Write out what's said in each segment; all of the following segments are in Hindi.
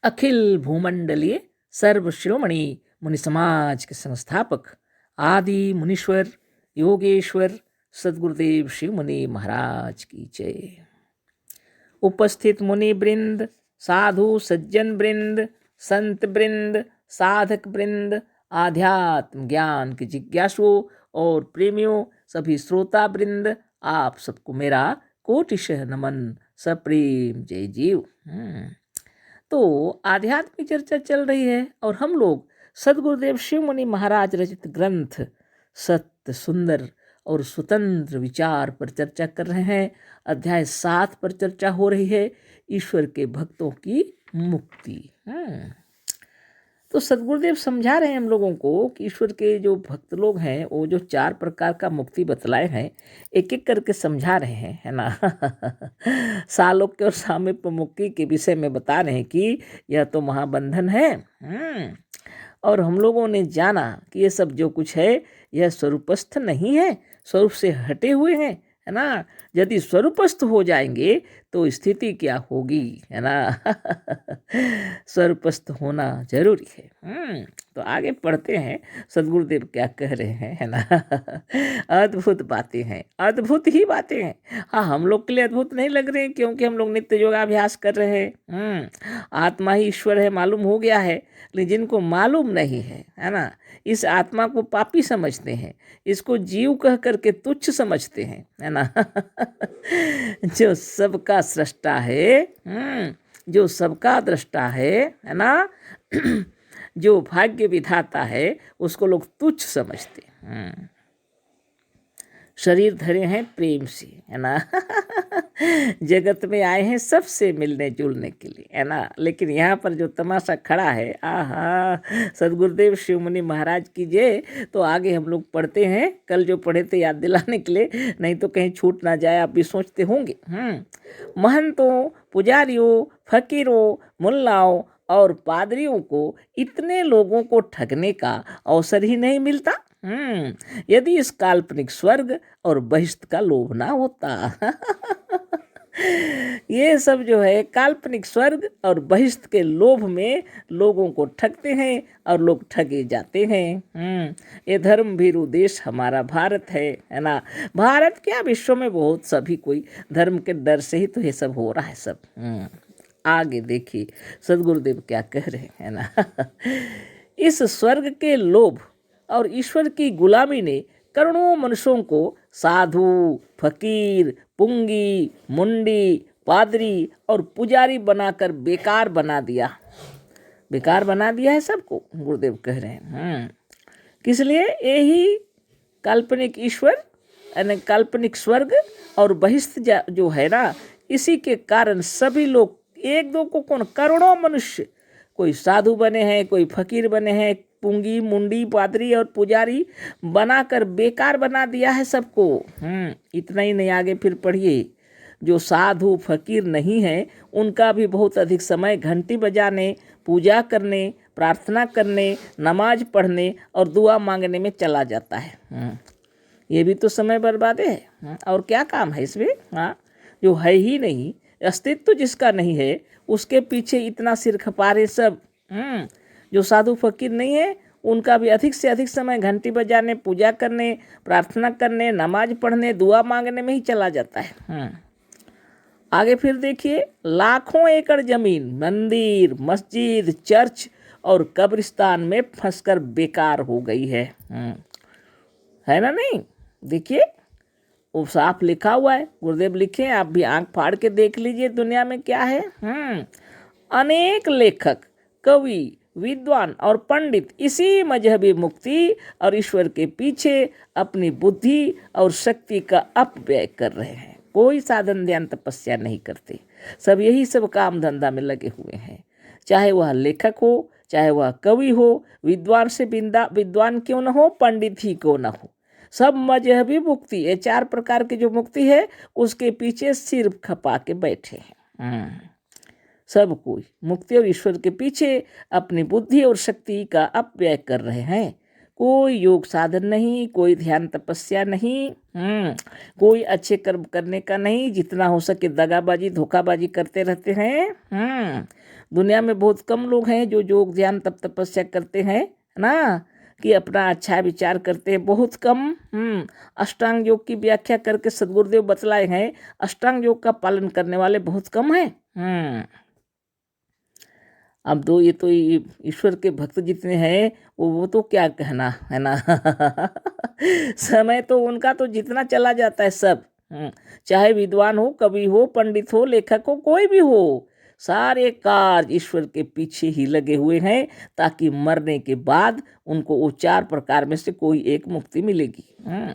अखिल भूमंडलीय सर्व शिरोमणि मुनि समाज के संस्थापक आदि मुनीश्वर योगेश्वर सदगुरुदेव शिव मुनि महाराज की जय। उपस्थित मुनि वृंद, साधु सज्जन वृंद, संत वृंद, साधक वृंद, आध्यात्म ज्ञान के जिज्ञासुओं और प्रेमियों, सभी श्रोता वृंद, आप सबको मेरा कोटिशः नमन, सप्रेम जय जीव। तो आध्यात्म की चर्चा चल रही है और हम लोग सदगुरुदेव शिव मुनि महाराज रचित ग्रंथ सत्य सुंदर और स्वतंत्र विचार पर चर्चा कर रहे हैं। अध्याय 7 पर चर्चा हो रही है, ईश्वर के भक्तों की मुक्ति। तो सदगुरुदेव समझा रहे हैं हम लोगों को कि ईश्वर के जो भक्त लोग हैं वो जो 4 प्रकार का मुक्ति बतलाए हैं, एक एक करके समझा रहे हैं, है ना। सालोक्य और सामीप्य मुक्ति के विषय में बता रहे हैं कि यह तो महाबंधन है। और हम लोगों ने जाना कि ये सब जो कुछ है यह स्वरूपस्थ नहीं है, स्वरूप से हटे हुए हैं, है ना। यदि स्वरूपस्थ हो जाएंगे तो स्थिति क्या होगी, है ना। स्वरूपस्थ होना जरूरी है। तो आगे पढ़ते हैं सदगुरुदेव क्या कह रहे हैं, है ना। अद्भुत बातें हैं, अद्भुत ही बातें हैं। हाँ, हम लोग के लिए अद्भुत नहीं लग रहे हैं क्योंकि हम लोग नित्य योगाभ्यास कर रहे हैं। आत्मा ही ईश्वर है मालूम हो गया है, लेकिन जिनको मालूम नहीं है ना, इस आत्मा को पापी समझते हैं, इसको जीव कह करके तुच्छ समझते हैं, है ना। जो सबका सृष्टा है, जो सबका दृष्टा है ना, जो भाग्य विधाता है, उसको लोग तुच्छ समझते हैं। शरीर धरे हैं प्रेम से, है ना। जगत में आए हैं सबसे मिलने जुलने के लिए, है ना। लेकिन यहाँ पर जो तमाशा खड़ा है, आहा, सदगुरुदेव शिव मुनि महाराज की जय। तो आगे हम लोग पढ़ते हैं, कल जो पढ़े थे याद दिलाने के लिए, नहीं तो कहीं छूट ना जाए, आप भी सोचते होंगे। महंतों, पुजारियों, फकीरों, मुल्लाओं और पादरियों को इतने लोगों को ठगने का अवसर ही नहीं मिलता यदि इस काल्पनिक स्वर्ग और बहिष्त का लोभ ना होता। ये सब जो है काल्पनिक स्वर्ग और बहिष्त के लोभ में लोगों को ठगते हैं और लोग ठगे जाते हैं। ये धर्म भीरू देश हमारा भारत है ना। भारत क्या, विश्व में बहुत सभी कोई धर्म के डर से ही तो ये सब हो रहा है सब। आगे देखिए सदगुरुदेव क्या कह रहे हैं ना। इस स्वर्ग के लोभ और ईश्वर की गुलामी ने करोड़ों मनुष्यों को साधु, फकीर, पुंगी, मुंडी, पादरी और पुजारी बनाकर बेकार बना दिया। बेकार बना दिया है सबको, गुरुदेव कह रहे हैं। किस लिए? यही काल्पनिक ईश्वर यानी काल्पनिक स्वर्ग और बहिष्त जो है ना, इसी के कारण सभी लोग, एक दो को कौन, करोड़ों मनुष्य, कोई साधु बने हैं, कोई फकीर बने हैं, पुंगी, मुंडी, पादरी और पुजारी बनाकर बेकार बना दिया है सबको। इतना ही नहीं, आगे फिर पढ़िए। जो साधु फकीर नहीं है उनका भी बहुत अधिक समय घंटी बजाने, पूजा करने, प्रार्थना करने, नमाज पढ़ने और दुआ मांगने में चला जाता है। ये भी तो समय बर्बाद है। और क्या काम है इसमें? जो है ही नहीं, अस्तित्व जिसका नहीं है, उसके पीछे इतना सिर खपारे सब। जो साधु फकीर नहीं है उनका भी अधिक से अधिक समय घंटी बजाने, पूजा करने, प्रार्थना करने, नमाज पढ़ने, दुआ मांगने में ही चला जाता है। आगे फिर देखिए, लाखों एकड़ जमीन मंदिर, मस्जिद, चर्च और कब्रिस्तान में फंसकर बेकार हो गई है ना। नहीं, देखिए वो साफ लिखा हुआ है, गुरुदेव लिखे, आप भी आंख फाड़ के देख लीजिए दुनिया में क्या है। अनेक लेखक, कवि, विद्वान और पंडित इसी मजहबी मुक्ति और ईश्वर के पीछे अपनी बुद्धि और शक्ति का अपव्यय कर रहे हैं। कोई साधन ध्यान तपस्या नहीं करते, सब यही सब काम धंधा में लगे हुए हैं। चाहे वह लेखक हो, चाहे वह कवि हो, विद्वान से विद्वान क्यों न हो, पंडित ही क्यों न हो, सब मजहबी मुक्ति, ये 4 प्रकार की जो मुक्ति है उसके पीछे सिर खपा के बैठे हैं। सब कोई मुक्ति और ईश्वर के पीछे अपनी बुद्धि और शक्ति का अपव्यय कर रहे हैं। कोई योग साधन नहीं, कोई ध्यान तपस्या नहीं, कोई अच्छे कर्म करने का नहीं। जितना हो सके दगाबाजी धोखाबाजी करते रहते हैं। दुनिया में बहुत कम लोग हैं जो योग ध्यान तप तपस्या करते हैं, है ना, कि अपना अच्छा विचार करते हैं, बहुत कम। अष्टांग योग की व्याख्या करके सदगुरुदेव बतलाए हैं, अष्टांग योग का पालन करने वाले बहुत कम हैं। अब तो ये तो ईश्वर के भक्त जितने हैं वो तो क्या कहना, है ना। समय तो उनका तो जितना चला जाता है सब, चाहे विद्वान हो, कवि हो, पंडित हो, लेखक हो, कोई भी हो, सारे कार्य ईश्वर के पीछे ही लगे हुए हैं, ताकि मरने के बाद उनको वो 4 प्रकार में से कोई एक मुक्ति मिलेगी।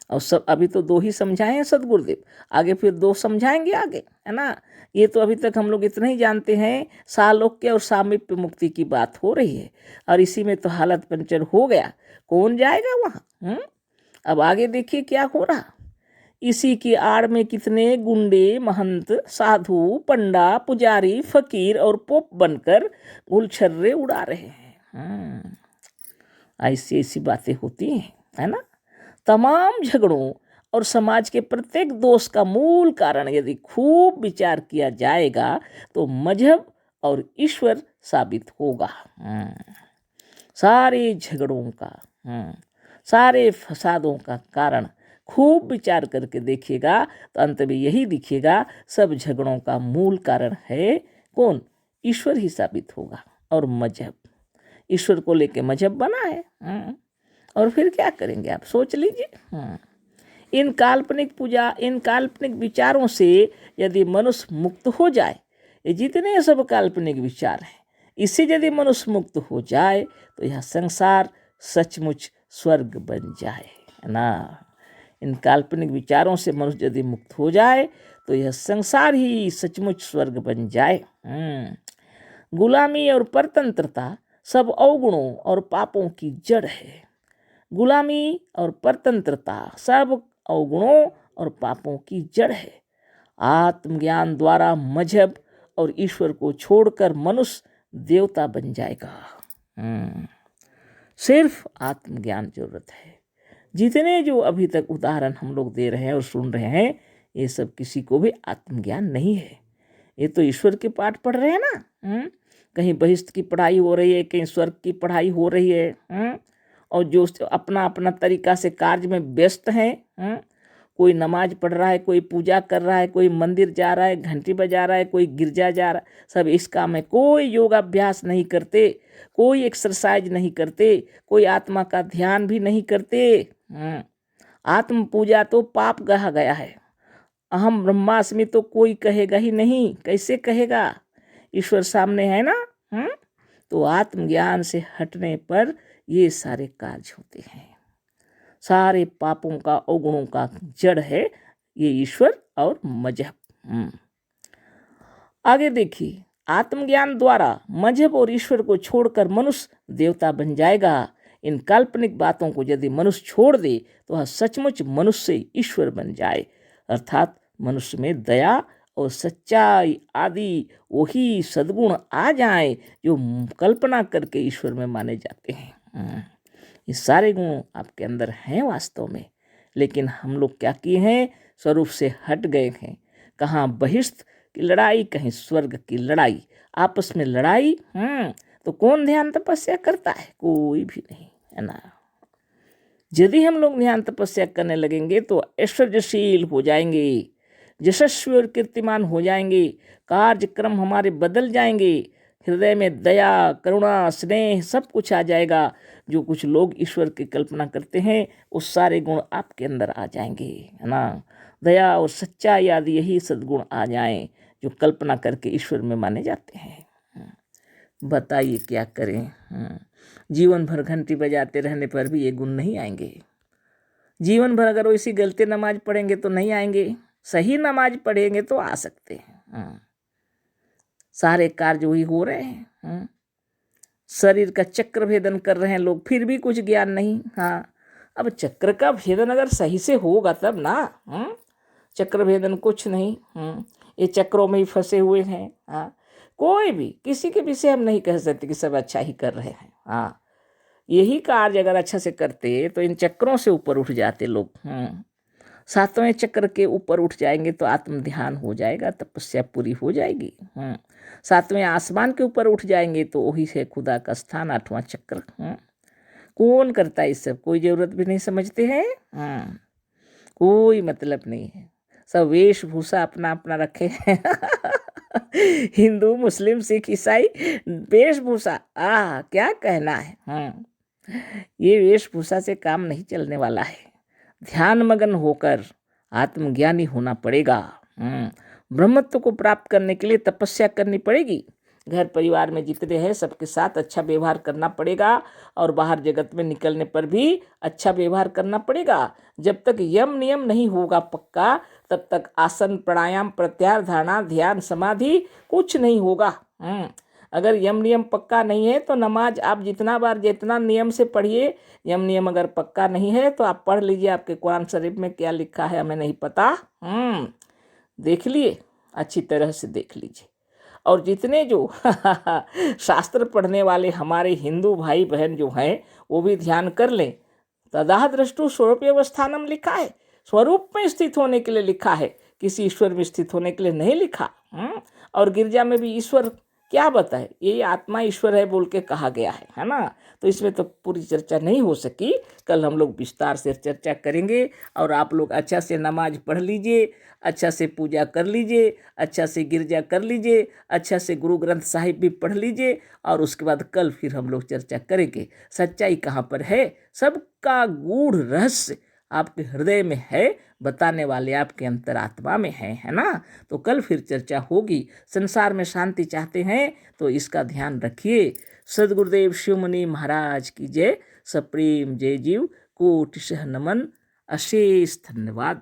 और सब अभी तो 2 ही समझाए हैं सदगुरुदेव, आगे फिर 2 समझाएंगे आगे, है ना। ये तो अभी तक हम लोग इतना ही जानते हैं, सालोक्य और सामीप्य मुक्ति की बात हो रही है, और इसी में तो हालत पंचर हो गया, कौन जाएगा वहाँ। अब आगे देखिए क्या हो रहा। इसी की आड़ में कितने गुंडे, महंत, साधु, पंडा, पुजारी, फकीर और पोप बनकर गुलछर्रे उड़ा रहे हैं। ऐसी ऐसी बातें होती हैं, है ना। तमाम झगड़ों और समाज के प्रत्येक दोष का मूल कारण यदि खूब विचार किया जाएगा तो मजहब और ईश्वर साबित होगा। सारे झगड़ों का, सारे फसादों का कारण खूब विचार करके देखिएगा तो अंत में यही दिखेगा, सब झगड़ों का मूल कारण है कौन, ईश्वर ही साबित होगा। और मजहब, ईश्वर को लेके मजहब बना है। और फिर क्या करेंगे आप सोच लीजिए। इन काल्पनिक पूजा, इन काल्पनिक विचारों से यदि मनुष्य मुक्त हो जाए, ये जितने सब काल्पनिक विचार हैं, इससे यदि मनुष्य मुक्त हो जाए तो यह संसार सचमुच स्वर्ग बन जाए, है ना। इन काल्पनिक विचारों से मनुष्य यदि मुक्त हो जाए तो यह संसार ही सचमुच स्वर्ग बन जाए। गुलामी और परतंत्रता सब अवगुणों और पापों की जड़ है। गुलामी और परतंत्रता सब अवगुणों और पापों की जड़ है। आत्मज्ञान द्वारा मजहब और ईश्वर को छोड़कर मनुष्य देवता बन जाएगा। सिर्फ आत्मज्ञान जरूरत है। जितने जो अभी तक उदाहरण हम लोग दे रहे हैं और सुन रहे हैं, ये सब किसी को भी आत्मज्ञान नहीं है। ये तो ईश्वर के पाठ पढ़ रहे हैं ना। कहीं बहिष्ठ की पढ़ाई हो रही है, कहीं स्वर्ग की पढ़ाई हो रही है। और जो अपना अपना तरीका से कार्य में व्यस्त हैं। कोई नमाज पढ़ रहा है, कोई पूजा कर रहा है, कोई मंदिर जा रहा है, घंटी बजा रहा है, कोई गिरजा जा रहा है, सब इस काम में। कोई योगाभ्यास नहीं करते, कोई एक्सरसाइज नहीं करते, कोई आत्मा का ध्यान भी नहीं करते। आत्म पूजा तो पाप कहा गया है। अहम ब्रह्मास्मि तो कोई कहेगा ही नहीं, कैसे कहेगा, ईश्वर सामने है ना। तो आत्मज्ञान से हटने पर ये सारे कार्य होते हैं। सारे पापों का, अवगुणों का जड़ है ये ईश्वर और मजहब। आगे देखिए, आत्मज्ञान द्वारा मजहब और ईश्वर को छोड़कर मनुष्य देवता बन जाएगा। इन काल्पनिक बातों को यदि मनुष्य छोड़ दे तो वह सचमुच मनुष्य ईश्वर बन जाए, अर्थात मनुष्य में दया और सच्चाई आदि वही सद्गुण आ जाए जो कल्पना करके ईश्वर में माने जाते हैं। ये सारे गुण आपके अंदर हैं वास्तव में, लेकिन हम लोग क्या किए हैं, स्वरूप से हट गए हैं। कहाँ बहिष्ठ की लड़ाई, कहीं स्वर्ग की लड़ाई, आपस में लड़ाई। तो कौन ध्यान तपस्या करता है, कोई भी नहीं, है ना। यदि हम लोग ध्यान तपस्या करने लगेंगे तो ऐश्वर्यशील हो जाएंगे, यशस्वी और कीर्तिमान हो जाएंगे, कार्यक्रम हमारे बदल जाएंगे, हृदय में दया, करुणा, स्नेह सब कुछ आ जाएगा। जो कुछ लोग ईश्वर की कल्पना करते हैं उस सारे गुण आपके अंदर आ जाएंगे, है ना। दया और सच्चाई आदि यही सद्गुण आ जाएं जो कल्पना करके ईश्वर में माने जाते हैं। बताइए क्या करें। जीवन भर घंटी बजाते रहने पर भी ये गुण नहीं आएंगे। जीवन भर अगर वैसी गलती नमाज पढ़ेंगे तो नहीं आएंगे, सही नमाज पढ़ेंगे तो आ सकते हैं। सारे कार्य वही हो रहे हैं। शरीर का चक्र भेदन कर रहे हैं लोग, फिर भी कुछ ज्ञान नहीं। अब चक्र का भेदन अगर सही से होगा तब ना। चक्र भेदन कुछ नहीं। ये चक्रों में ही फंसे हुए हैं। कोई भी किसी के विषय हम नहीं कह सकते कि सब अच्छा ही कर रहे हैं। यही कार्य अगर अच्छा से करते तो इन चक्रों से ऊपर उठ जाते लोग। सातवें चक्र के ऊपर उठ जाएंगे तो आत्म ध्यान हो जाएगा, तपस्या पूरी हो जाएगी। सातवें आसमान के ऊपर उठ जाएंगे तो वही है खुदा का स्थान, आठवां चक्र। कौन करता है इस सब, कोई जरूरत भी नहीं समझते हैं। कोई मतलब नहीं है, सब वेशभूषा अपना अपना रखे हैं। हिंदू, मुस्लिम, सिख, ईसाई, वेशभूषा, क्या कहना है। ये वेशभूषा से काम नहीं चलने वाला है। ध्यान मगन होकर आत्मज्ञानी होना पड़ेगा। ब्रह्मत्व को प्राप्त करने के लिए तपस्या करनी पड़ेगी। घर परिवार में जितने हैं सबके साथ अच्छा व्यवहार करना पड़ेगा और बाहर जगत में निकलने पर भी अच्छा व्यवहार करना पड़ेगा। जब तक यम नियम नहीं होगा पक्का, तब तक आसन, प्राणायाम, प्रत्याहार, धारणा, ध्यान, समाधि कुछ नहीं होगा। अगर यम नियम पक्का नहीं है तो नमाज आप जितना बार जितना नियम से पढ़िए, यम नियम अगर पक्का नहीं है तो आप पढ़ लीजिए आपके कुरान शरीफ में क्या लिखा है हमें नहीं पता। देख लिए, अच्छी तरह से देख लीजिए। और जितने जो शास्त्र पढ़ने वाले हमारे हिंदू भाई बहन जो हैं वो भी ध्यान कर लें। तदाह दृष्टु स्वरूपवस्थानम लिखा है, स्वरूप में स्थित होने के लिए लिखा है, किसी ईश्वर में स्थित होने के लिए नहीं लिखा। और गिरजा में भी ईश्वर क्या बताए, ये आत्मा ईश्वर है बोल के कहा गया है ना। तो इसमें तो पूरी चर्चा नहीं हो सकी, कल हम लोग विस्तार से चर्चा करेंगे। और आप लोग अच्छा से नमाज पढ़ लीजिए, अच्छा से पूजा कर लीजिए, अच्छा से गिरजा कर लीजिए, अच्छा से गुरु ग्रंथ साहिब भी पढ़ लीजिए। और उसके बाद कल फिर हम लोग चर्चा करेंगे सच्चाई कहाँ पर है। सबका गूढ़ रहस्य आपके हृदय में है, बताने वाले आपके अंतरात्मा में है ना। तो कल फिर चर्चा होगी। संसार में शांति चाहते हैं तो इसका ध्यान रखिए। सदगुरुदेव शिवमुनि महाराज की जय। सप्रेम जय जीव, कोटि नमन, अशेष धन्यवाद।